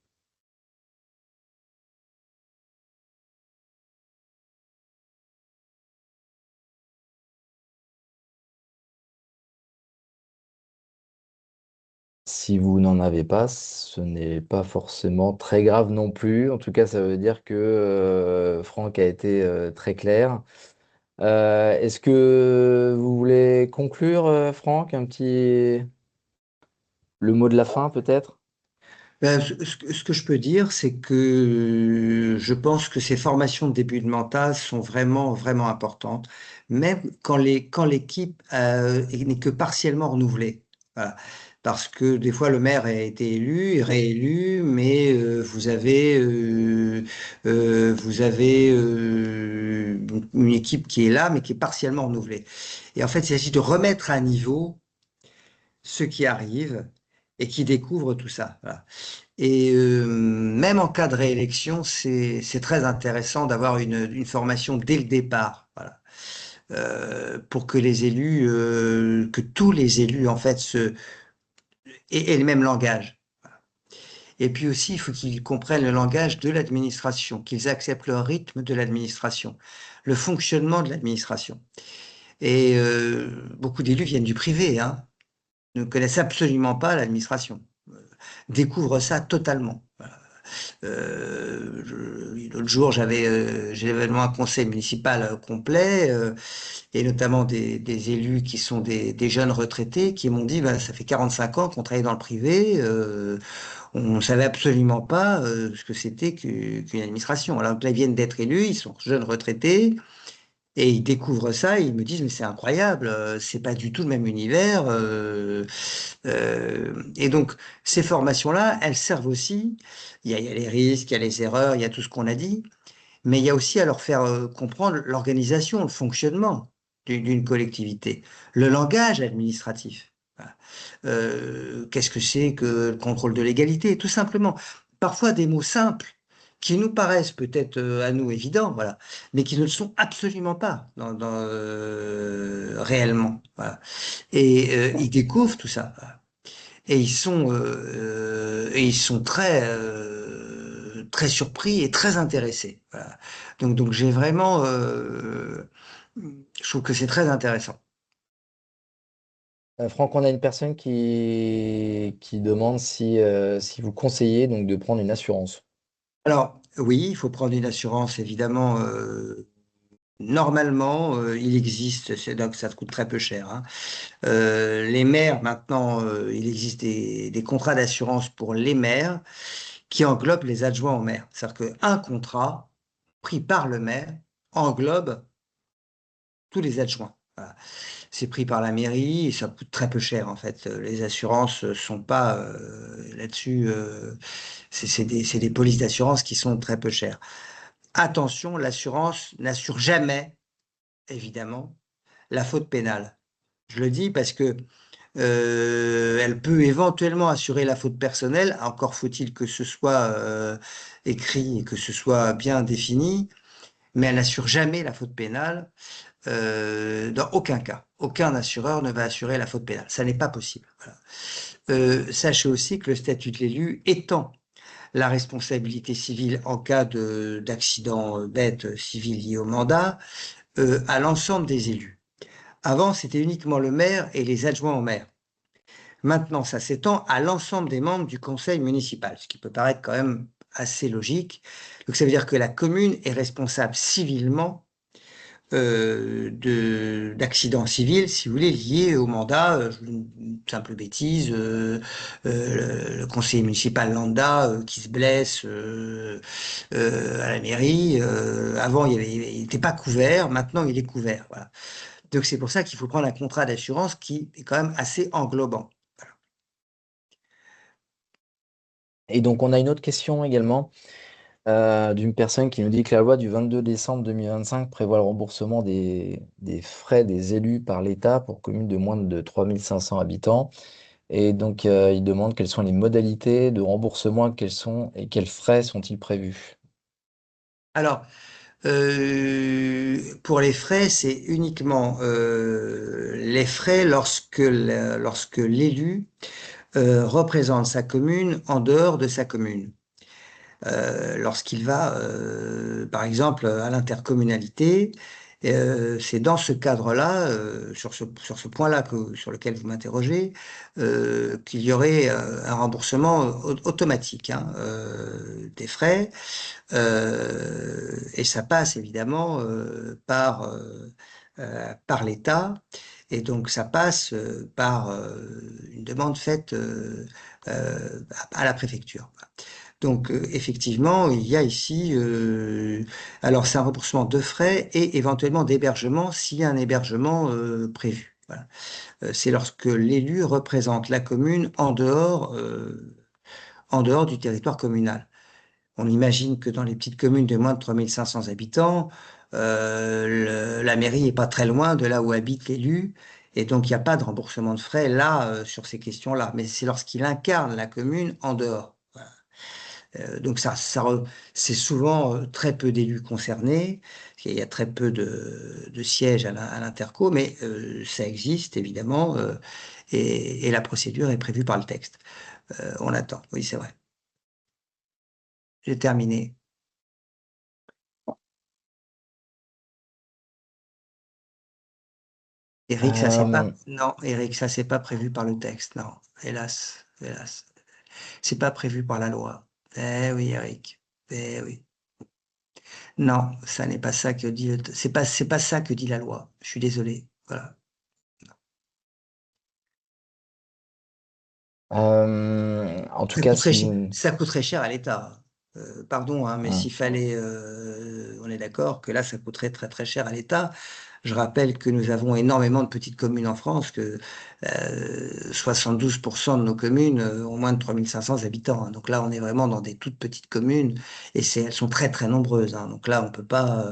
Si vous n'en avez pas, ce n'est pas forcément très grave non plus. En tout cas, ça veut dire que Franck a été très clair. Est-ce que vous voulez conclure, Franck, le mot de la fin peut-être? Ben, ce que je peux dire, c'est que je pense que ces formations de début de mandat sont vraiment, vraiment importantes, même quand l'équipe n'est que partiellement renouvelée. Voilà. Parce que des fois, le maire a été élu, réélu, mais vous avez une équipe qui est là, mais qui est partiellement renouvelée. Et en fait, il s'agit de remettre à niveau ceux qui arrivent et qui découvrent tout ça. Voilà. Et même en cas de réélection, c'est très intéressant d'avoir une formation dès le départ, voilà. Pour que les élus, que tous les élus en fait aient le même langage. Et puis aussi, il faut qu'ils comprennent le langage de l'administration, qu'ils acceptent le rythme de l'administration, le fonctionnement de l'administration. Et beaucoup d'élus viennent du privé, hein, ne connaissent absolument pas l'administration, découvrent ça totalement. Voilà. L'autre jour, j'ai événement un conseil municipal complet, et notamment des élus qui sont des jeunes retraités qui m'ont dit, bah, ça fait 45 ans qu'on travaille dans le privé, on ne savait absolument pas ce que c'était qu'une administration. Alors que là, ils viennent d'être élus, ils sont jeunes retraités, Et ils découvrent ça et ils me disent, mais c'est incroyable, c'est pas du tout le même univers. Et donc, ces formations-là, elles servent aussi. Il y a les risques, il y a les erreurs, il y a tout ce qu'on a dit, mais il y a aussi à leur faire comprendre l'organisation, le fonctionnement d'une collectivité, le langage administratif. Voilà. Qu'est-ce que c'est que le contrôle de légalité, tout simplement. Parfois des mots simples qui nous paraissent peut-être à nous évidents, voilà, mais qui ne le sont absolument pas réellement. Voilà. Et ils découvrent tout ça. Voilà. Et ils sont très surpris et très intéressés. Voilà. Donc j'ai vraiment, je trouve que c'est très intéressant. Franck, on a une personne qui demande si vous conseillez donc de prendre une assurance. Alors oui, il faut prendre une assurance évidemment. Normalement, il existe, donc ça coûte très peu cher, hein. Les maires maintenant, il existe des contrats d'assurance pour les maires qui englobent les adjoints au maire. C'est-à-dire qu'un contrat pris par le maire englobe tous les adjoints. Voilà. C'est pris par la mairie et ça coûte très peu cher en fait. Les assurances sont pas là-dessus. C'est des polices d'assurance qui sont très peu chères. Attention, l'assurance n'assure jamais, évidemment, la faute pénale. Je le dis parce que elle peut éventuellement assurer la faute personnelle. Encore faut-il que ce soit écrit et que ce soit bien défini, mais elle n'assure jamais la faute pénale. Dans aucun cas, aucun assureur ne va assurer la faute pénale. Ça n'est pas possible. Voilà. Sachez aussi que le statut de l'élu étend la responsabilité civile en cas d'accident bête civil lié au mandat à l'ensemble des élus. Avant, c'était uniquement le maire et les adjoints au maire. Maintenant, ça s'étend à l'ensemble des membres du conseil municipal, ce qui peut paraître quand même assez logique. Donc, ça veut dire que la commune est responsable civilement d'accidents civils, si vous voulez, liés au mandat. Une simple bêtise, le conseiller municipal lambda qui se blesse à la mairie. Avant, il n'était pas couvert, maintenant il est couvert. Voilà. Donc c'est pour ça qu'il faut prendre un contrat d'assurance qui est quand même assez englobant. Et donc, on a une autre question également d'une personne qui nous dit que la loi du 22 décembre 2025 prévoit le remboursement des frais des élus par l'État pour communes de moins de 3500 habitants. Et donc, il demande quelles sont les modalités de remboursement, quels sont et quels frais sont-ils prévus. Alors, pour les frais, c'est uniquement les frais lorsque l'élu représente sa commune en dehors de sa commune. Lorsqu'il va, par exemple, à l'intercommunalité, c'est dans ce cadre-là, sur ce point-là sur lequel vous m'interrogez, qu'il y aurait un remboursement automatique, hein, des frais. Et ça passe évidemment par l'État. Et donc ça passe par une demande faite à la préfecture. Donc effectivement, il y a ici, alors c'est un remboursement de frais et éventuellement d'hébergement s'il y a un hébergement prévu. Voilà. C'est lorsque l'élu représente la commune en dehors du territoire communal. On imagine que dans les petites communes de moins de 3500 habitants, la mairie n'est pas très loin de là où habite l'élu. Et donc, il n'y a pas de remboursement de frais là, sur ces questions-là. Mais c'est lorsqu'il incarne la commune en dehors. Voilà. Donc, c'est souvent très peu d'élus concernés. Il y a très peu de sièges à l'interco, mais ça existe évidemment. Et la procédure est prévue par le texte. On attend. Oui, c'est vrai. J'ai terminé. Eric, ça c'est pas. Euh, Non, Eric, ça c'est pas prévu par le texte. Non, hélas, hélas. C'est pas prévu par la loi. Eh oui, Eric. Eh oui. Non, ça n'est pas ça que dit. C'est pas ça que dit la loi. Je suis désolé. Voilà. en tout Ça cas, coûterait, si ch- vous... ça coûterait cher à l'État. Pardon, hein, mais Mmh. s'il fallait, on est d'accord que là, ça coûterait très, très cher à l'État. Je rappelle que nous avons énormément de petites communes en France, que 72 de nos communes ont moins de 3 500 habitants, hein. Donc là, on est vraiment dans des toutes petites communes et elles sont très, très nombreuses, hein. Donc là, on peut pas,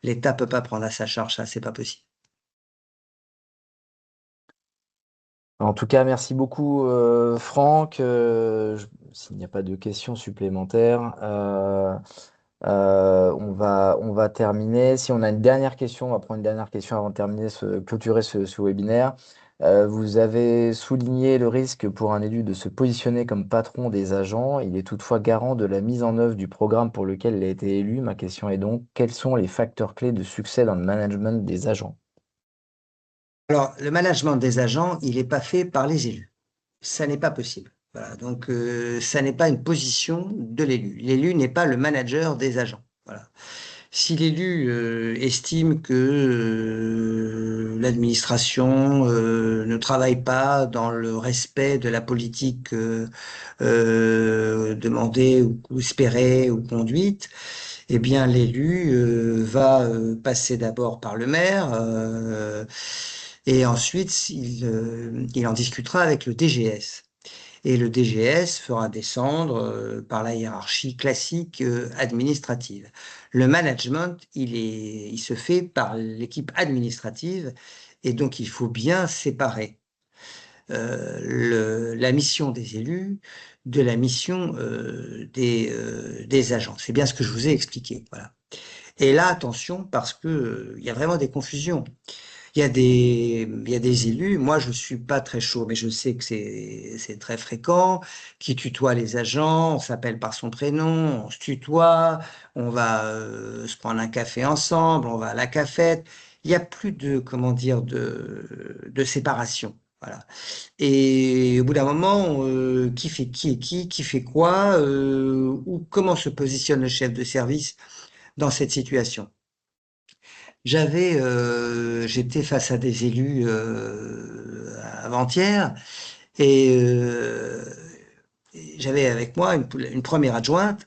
l'État peut pas prendre à sa charge ça, c'est pas possible. En tout cas, merci beaucoup, Franck. S'il n'y a pas de questions supplémentaires, on va terminer. Si on a une dernière question, on va prendre une dernière question avant de terminer, clôturer ce webinaire. Vous avez souligné le risque pour un élu de se positionner comme patron des agents. Il est toutefois garant de la mise en œuvre du programme pour lequel il a été élu. Ma question est donc, quels sont les facteurs clés de succès dans le management des agents? Alors, le management des agents, il n'est pas fait par les élus. Ça n'est pas possible. Voilà, donc ça n'est pas une position de l'élu. L'élu n'est pas le manager des agents. Voilà. Si l'élu estime que l'administration ne travaille pas dans le respect de la politique demandée ou espérée ou conduite, eh bien l'élu va passer d'abord par le maire et ensuite il en discutera avec le DGS. Et le DGS fera descendre par la hiérarchie classique administrative. Le management, il se fait par l'équipe administrative et donc il faut bien séparer la mission des élus de la mission des agents. C'est bien ce que je vous ai expliqué. Voilà. Et là, attention, parce que il y a vraiment des confusions. Il y a des élus, moi je suis pas très chaud, mais je sais que c'est très fréquent, qui tutoient les agents, on s'appelle par son prénom, on se tutoie, on va se prendre un café ensemble, on va à la cafette. Il y a plus de, comment dire, de séparation. Voilà. Et au bout d'un moment, qui fait qui est qui fait quoi, ou comment se positionne le chef de service dans cette situation. J'étais face à des élus avant-hier et j'avais avec moi une première adjointe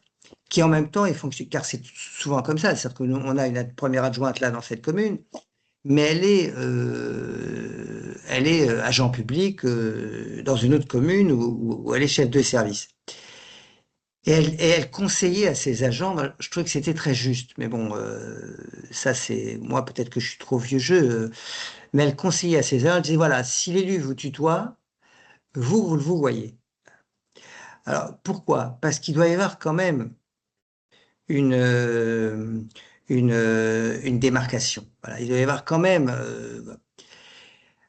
qui en même temps est fonctionnaire, car c'est souvent comme ça, c'est-à-dire qu'on a une première adjointe là dans cette commune, mais elle est agent public dans une autre commune où elle est chef de service. Et elle conseillait à ses agents, je trouvais que c'était très juste, mais bon, ça c'est, moi peut-être que je suis trop vieux jeu, mais elle conseillait à ses agents, elle disait, voilà, si l'élu vous tutoie, vous le vous voyez. Alors pourquoi? Parce qu'il doit y avoir quand même une, euh, une démarcation. Voilà, il doit y avoir quand même,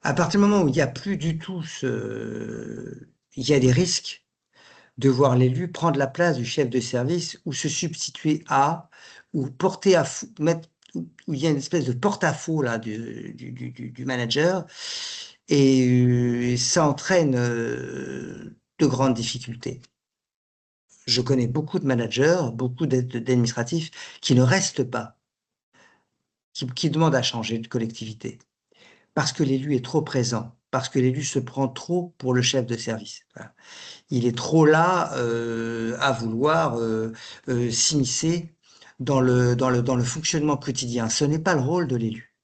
à partir du moment où il n'y a plus du tout il y a des risques de voir l'élu prendre la place du chef de service ou se substituer à, ou porter à faux, mettre, où il y a une espèce de porte-à-faux là du manager, et ça entraîne de grandes difficultés. Je connais beaucoup de managers, beaucoup d'administratifs qui ne restent pas, qui demandent à changer de collectivité parce que l'élu est trop présent, parce que l'élu se prend trop pour le chef de service. Voilà. Il est trop là à vouloir s'immiscer dans le fonctionnement quotidien. Ce n'est pas le rôle de l'élu.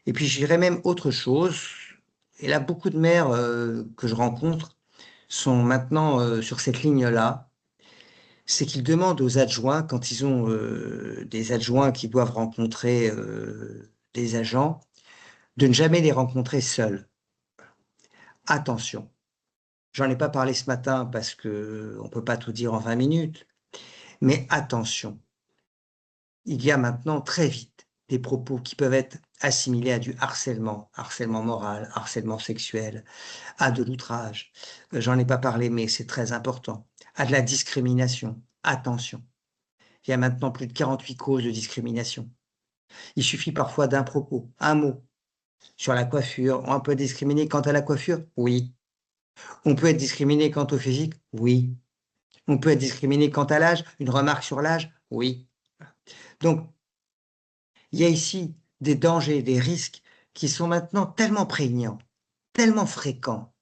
Et puis je dirais même autre chose, et là beaucoup de maires que je rencontre sont maintenant sur cette ligne-là, c'est qu'ils demandent aux adjoints, quand ils ont des adjoints qui doivent rencontrer des agents, de ne jamais les rencontrer seuls. Attention, j'en ai pas parlé ce matin parce que on peut pas tout dire en 20 minutes, mais attention, il y a maintenant très vite des propos qui peuvent être assimilés à du harcèlement, harcèlement moral, harcèlement sexuel, à de l'outrage. J'en ai pas parlé, mais c'est très important. À de la discrimination. Attention. Il y a maintenant plus de 48 causes de discrimination. Il suffit parfois d'un propos, un mot. Sur la coiffure, on peut être discriminé quant à la coiffure? Oui. On peut être discriminé quant au physique? Oui. On peut être discriminé quant à l'âge? Une remarque sur l'âge? Oui. Donc, il y a ici des dangers, des risques qui sont maintenant tellement prégnants, tellement fréquents,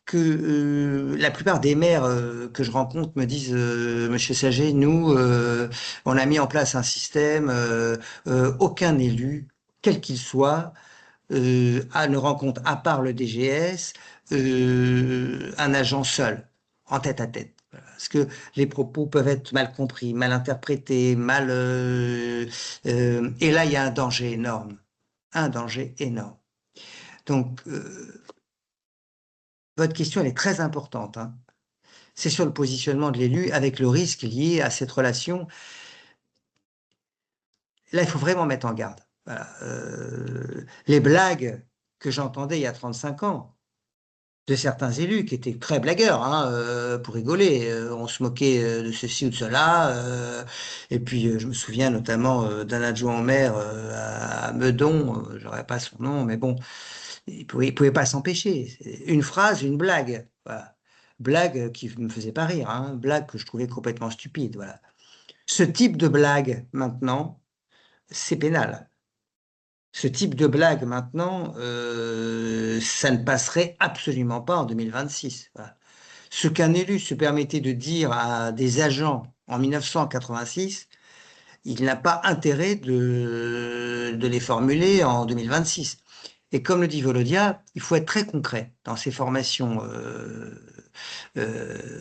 que la plupart des maires que je rencontre me disent, Monsieur Saget, nous, on a mis en place un système, aucun élu, quel qu'il soit, ne rencontre, à part le DGS, un agent seul, en tête à tête. Voilà. Parce que les propos peuvent être mal compris, mal interprétés, et là, il y a un danger énorme. Un danger énorme. Donc, votre question, elle est très importante, hein. C'est sur le positionnement de l'élu avec le risque lié à cette relation. Là, il faut vraiment mettre en garde. Voilà. Les blagues que j'entendais il y a 35 ans de certains élus qui étaient très blagueurs, hein, pour rigoler. On se moquait de ceci ou de cela. Et puis, je me souviens notamment d'un adjoint au maire à Meudon, j'aurais pas son nom, mais bon, il pouvait pas s'empêcher. Une phrase, une blague. Voilà. Blague qui me faisait pas rire, hein, blague que je trouvais complètement stupide. Voilà. Ce type de blague, maintenant, c'est pénal. Ce type de blague, maintenant, ça ne passerait absolument pas en 2026. Voilà. Ce qu'un élu se permettait de dire à des agents en 1986, il n'a pas intérêt de les formuler en 2026. Et comme le dit Volodia, il faut être très concret dans ces formations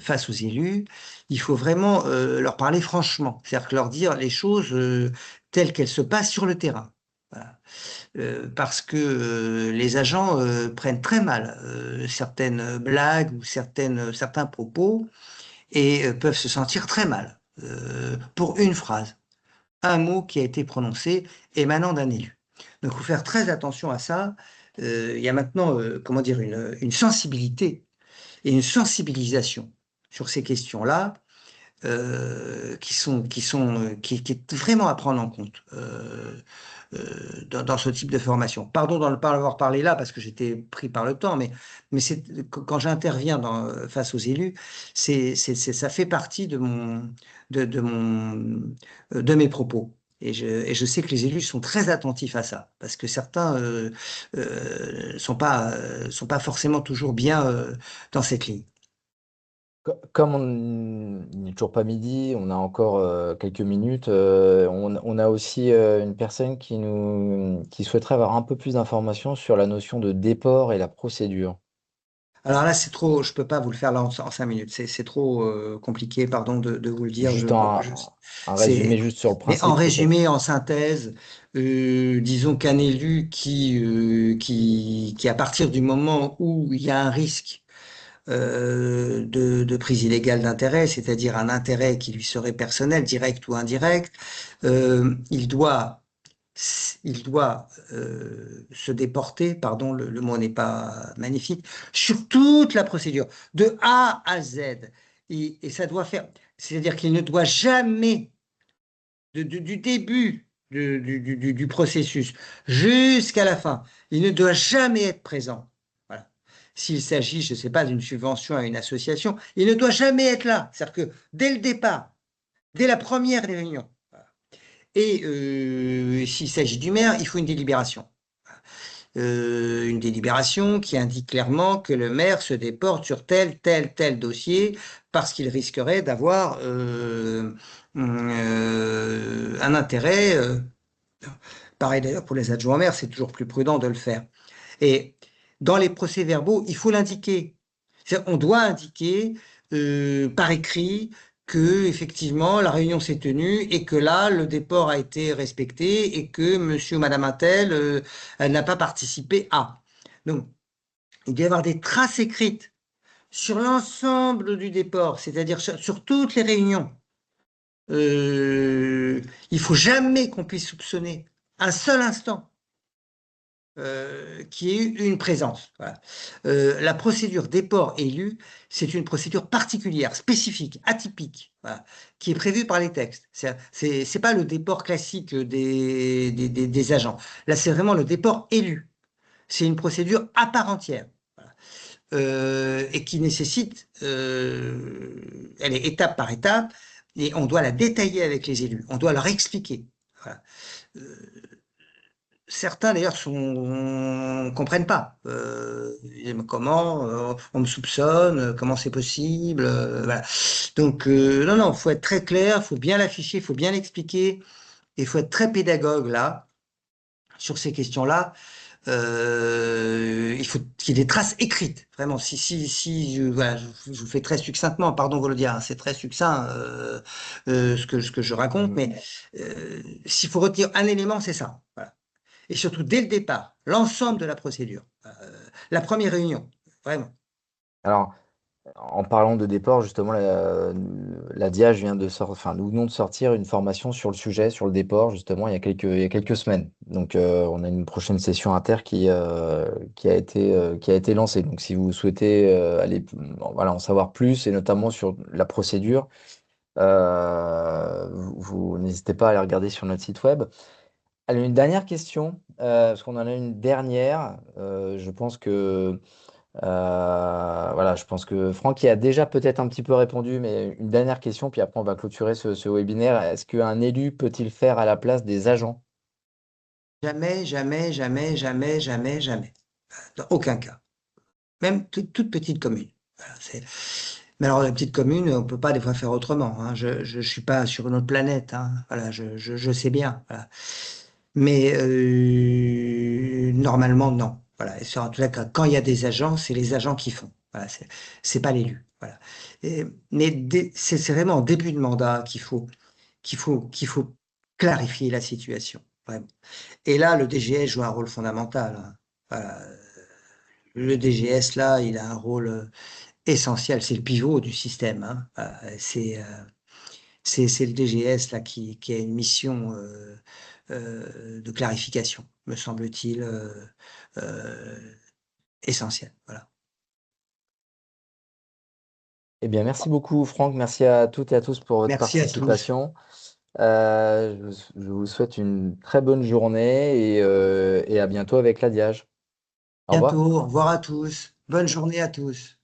face aux élus. Il faut vraiment leur parler franchement, c'est-à-dire que leur dire les choses telles qu'elles se passent sur le terrain. Voilà. Parce que les agents prennent très mal certaines blagues ou certains propos et peuvent se sentir très mal pour une phrase, un mot qui a été prononcé émanant d'un élu. Donc, il faut faire très attention à ça. Il y a maintenant, comment dire, une sensibilité et une sensibilisation sur ces questions-là qui est vraiment à prendre en compte dans ce type de formation. Pardon de ne pas avoir parlé là parce que j'étais pris par le temps, mais quand j'interviens face aux élus, ça fait partie de mes propos. Et je sais que les élus sont très attentifs à ça, parce que certains sont pas forcément toujours bien dans cette ligne. Comme il n'est toujours pas midi, on a encore quelques minutes. On a aussi une personne qui souhaiterait avoir un peu plus d'informations sur la notion de déport et la procédure. Alors là, c'est trop, je peux pas vous le faire là en 5 minutes. C'est trop compliqué, pardon de vous le dire. Juste un résumé C'est, juste sur le mais en principe peut-être. résumé, en synthèse, disons qu'un élu qui, à partir du moment où il y a un risque de prise illégale d'intérêt, c'est-à-dire un intérêt qui lui serait personnel, direct ou indirect, il doit se déporter, pardon, le mot n'est pas magnifique, sur toute la procédure, de A à Z. Et ça doit faire, c'est-à-dire qu'il ne doit jamais, du début du processus jusqu'à la fin, il ne doit jamais être présent. Voilà. S'il s'agit, je ne sais pas, d'une subvention à une association, il ne doit jamais être là. C'est-à-dire que dès le départ, dès la première réunion, et s'il s'agit du maire, il faut une délibération. Une délibération qui indique clairement que le maire se déporte sur tel dossier parce qu'il risquerait d'avoir un intérêt. Pareil d'ailleurs pour les adjoints maires, c'est toujours plus prudent de le faire. Et dans les procès-verbaux, il faut l'indiquer. On doit indiquer par écrit que effectivement la réunion s'est tenue et que là le déport a été respecté et que monsieur ou madame Attel n'a pas participé à. Donc il doit y avoir des traces écrites sur l'ensemble du déport, c'est-à-dire sur toutes les réunions. Il faut jamais qu'on puisse soupçonner un seul instant qui est une présence. Voilà. La procédure déport élu, c'est une procédure particulière, spécifique, atypique, voilà, qui est prévue par les textes. C'est pas le déport classique des agents. Là, c'est vraiment le déport élu. C'est une procédure à part entière. Voilà. Et qui nécessite, elle est étape par étape, et on doit la détailler avec les élus. On doit leur expliquer. Voilà. certains d'ailleurs comprennent pas. Comment on me soupçonne, comment c'est possible, voilà. Donc non, non, faut être très clair, faut bien l'afficher, faut bien l'expliquer, et faut être très pédagogue là sur ces questions-là. Il faut qu'il y ait des traces écrites, vraiment. Si voilà, je vous fais très succinctement, pardon de vous le dire, hein, c'est très succinct ce que je raconte, Mhm. mais s'il faut retenir un élément, c'est ça. Voilà. Et surtout dès le départ, l'ensemble de la procédure, la première réunion, vraiment. Alors, en parlant de déport, justement, la DIAJ vient de sortir, enfin, nous venons de sortir une formation sur le sujet, sur le déport, justement, il y a quelques semaines. Donc, on a une prochaine session inter qui a été lancée. Donc, si vous souhaitez aller, voilà, en savoir plus, et notamment sur la procédure, vous n'hésitez pas à aller regarder sur notre site web. Allez, une dernière question, parce qu'on en a une dernière. Je pense que voilà, je pense que Franck y a déjà peut-être un petit peu répondu, mais une dernière question, puis après on va clôturer ce webinaire. Est-ce qu'un élu peut-il faire à la place des agents? Jamais, jamais, jamais, jamais, jamais, jamais. Dans aucun cas. Même toute petite commune. Voilà, mais alors, la petite commune, on peut pas des fois faire autrement, hein. Je suis pas sur une autre planète, hein. Voilà, je sais bien. Voilà. Mais normalement, non. Voilà. Et en tout cas, quand il y a des agents, c'est les agents qui font. Voilà, c'est pas l'élu. Voilà. Mais c'est vraiment au début de mandat qu'il faut clarifier la situation. Vraiment. Et là, le DGS joue un rôle fondamental, hein. Voilà. Le DGS, là, il a un rôle essentiel. C'est le pivot du système, hein. C'est le DGS là qui a une mission de clarification, me semble-t-il, essentielle. Voilà. Eh bien, merci beaucoup, Franck. Merci à toutes et à tous pour votre Merci à tous. participation. Je vous souhaite une très bonne journée et à bientôt avec la Diage. Au revoir. Bientôt. Au revoir à tous. Bonne journée à tous.